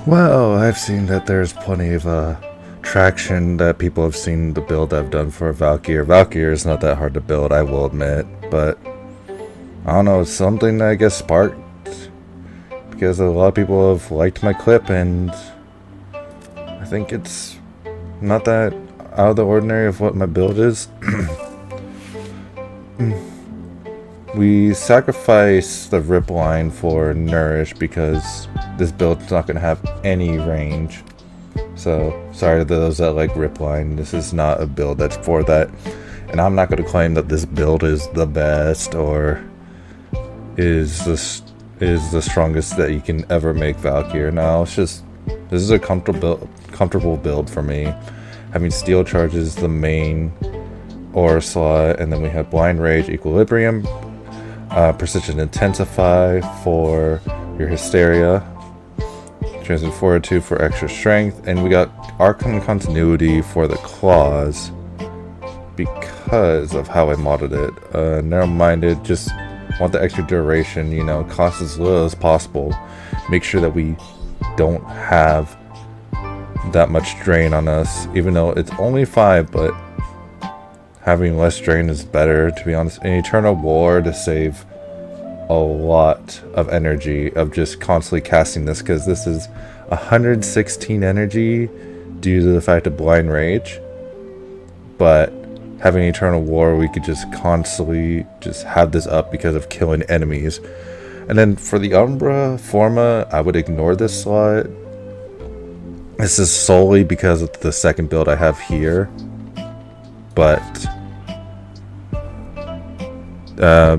Well, I've seen that there's plenty of traction that people have seen the build I've done for Valkyr. Valkyr is not that hard to build, I will admit, but I don't know, it's something that I guess sparked because a lot of people have liked my clip, and I think it's not that out of the ordinary of what my build is. We sacrifice the rip line for nourish because this build's not going to have any range. So sorry to those that like rip line, this is not a build that's for that. And I'm not going to claim that this build is the best or is the strongest that you can ever make Valkyr. No, it's just this is a comfortable build for me. Having steel charges the main ore slot, and then we have blind rage, equilibrium, precision intensify for your hysteria, transient fortitude for extra strength, and we got arcane continuity for the claws because of how I modded it. Narrow-minded, just want the extra duration, you know, cost as little as possible. Make sure that we don't have that much drain on us, even though it's only 5, but having less drain is better, to be honest. An eternal war to save a lot of energy of just constantly casting this, because this is 116 energy due to the fact of blind rage. But having eternal war, we could just constantly just have this up because of killing enemies. And then for the Umbra Forma, I would ignore this slot. This is solely because of the second build I have here. But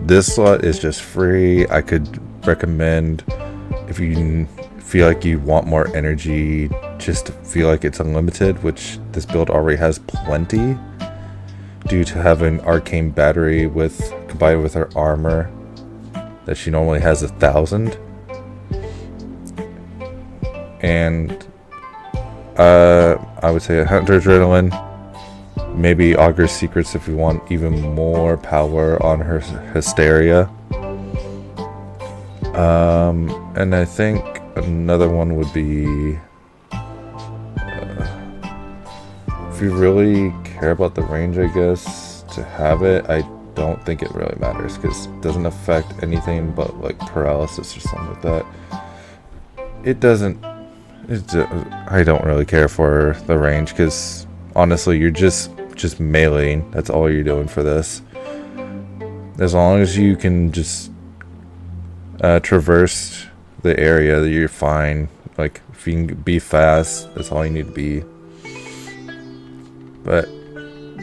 this slot is just free. I could recommend, if you feel like you want more energy, just to feel like it's unlimited, which this build already has plenty due to having arcane battery combined with her armor that she normally has 1,000. And I would say 100 adrenaline, maybe Augur's Secrets if you want even more power on her hysteria. And I think another one would be, if you really care about the range, I guess, to have it. I don't think it really matters because it doesn't affect anything but like paralysis or something like that. It doesn't. I don't really care for the range because honestly, you're just meleeing. That's all you're doing for this. As long as you can just traverse the area, you're fine. Like if you can be fast, that's all you need to be. But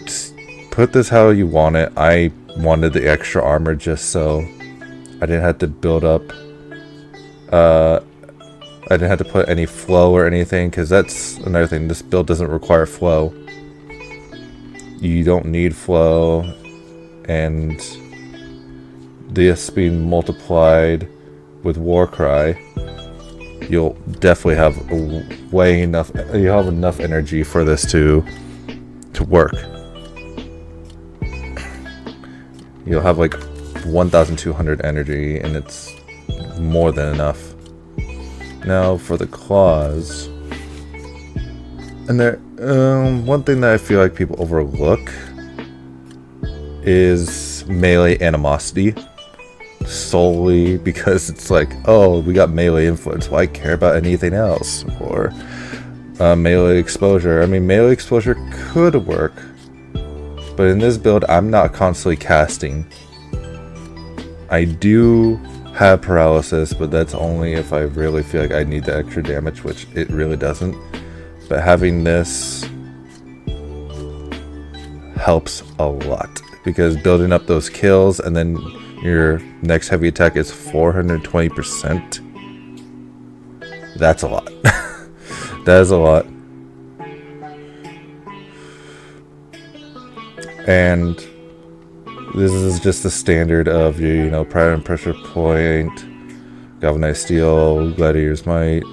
just put this how you want it. I wanted the extra armor just so I didn't have to build up. I didn't have to put any flow or anything, because that's another thing. This build doesn't require flow. You don't need flow, and this being multiplied with Warcry, you'll definitely have you have enough energy for this to work. You'll have like 1,200 energy, and it's more than enough. Now for the claws, and there, one thing that I feel like people overlook is melee animosity, solely because it's like, oh, we got melee influence, why care about anything else? Or melee exposure. I mean, melee exposure could work, but in this build, I'm not constantly casting. I do have paralysis, but that's only if I really feel like I need the extra damage, which it really doesn't. But having this helps a lot, because building up those kills and then your next heavy attack is 420%. That's a lot. That is a lot. And this is just the standard of your, you know, pride and pressure point, galvanized steel, gladiator's might,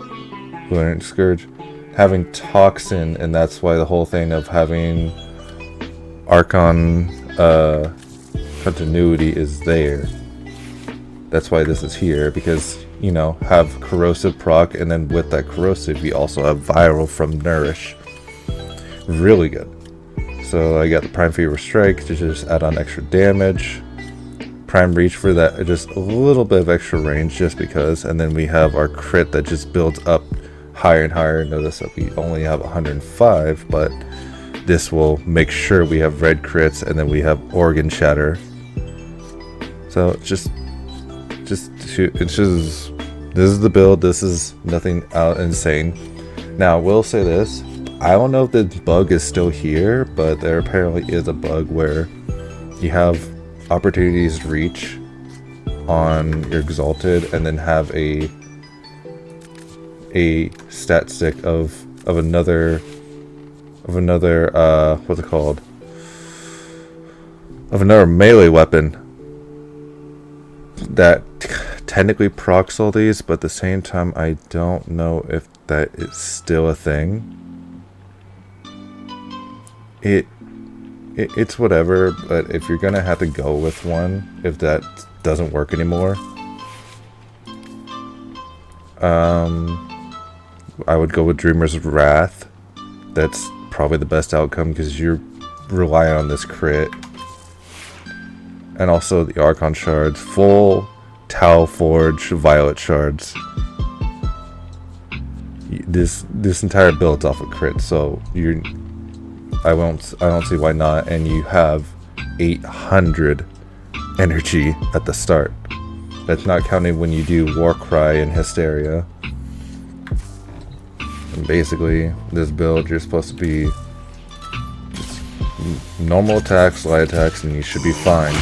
lunar scourge, having toxin, and that's why the whole thing of having archon continuity is there. That's why this is here, because you know, have corrosive proc, and then with that corrosive, you also have viral from Nourish. Really good. So I got the Prime Fever Strike to just add on extra damage. Prime Reach for that, just a little bit of extra range just because. And then we have our crit that just builds up higher and higher. Notice that we only have 105, but this will make sure we have red crits, and then we have Organ Shatter. So it's just this is the build. This is nothing out insane. Now I will say this, I don't know if this bug is still here, but there apparently is a bug where you have opportunities reach on your Exalted and then have a stat stick of another what's it called, of another melee weapon that technically procs all these, but at the same time I don't know if that is still a thing. It's whatever, but if you're gonna have to go with one, if that doesn't work anymore, I would go with Dreamer's Wrath. That's probably the best outcome because you're relying on this crit. And also the Archon Shards, full Tau Forge Violet Shards. This entire build's off of crit, so I don't see why not. And you have 800 energy at the start. That's not counting when you do Warcry and Hysteria. And basically, this build, you're supposed to be just normal attacks, light attacks, and you should be fine.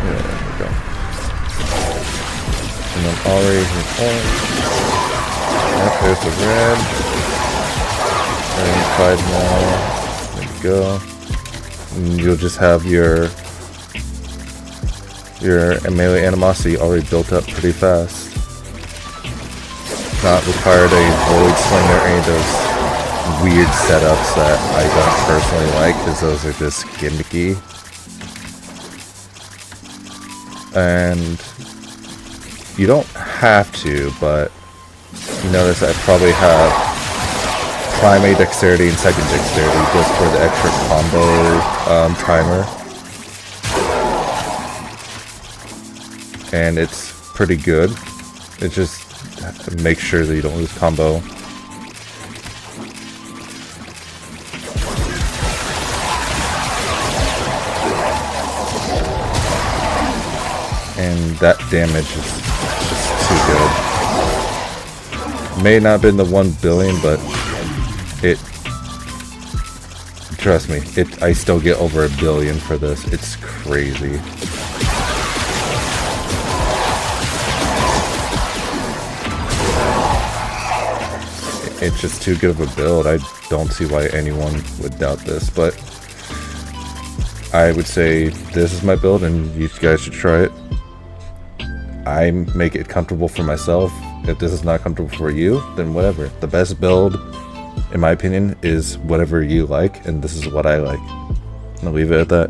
There we go. And then already there's the red. And 5 more. There we go. And you'll just have your melee animosity already built up pretty fast. Not required a void slinger or any of those weird setups that I don't personally like, because those are just gimmicky. And you don't have to, but you notice I probably have primary dexterity and second dexterity just for the extra combo timer. And it's pretty good. It just make sure that you don't lose combo. And that damage is just too good. May not have been the 1 billion, but trust me, I still get over 1 billion for this. It's crazy. It's just too good of a build. I don't see why anyone would doubt this, but I would say this is my build and you guys should try it. I make it comfortable for myself. If this is not comfortable for you, then whatever. The best build, in my opinion, is whatever you like, and this is what I like. I'll leave it at that.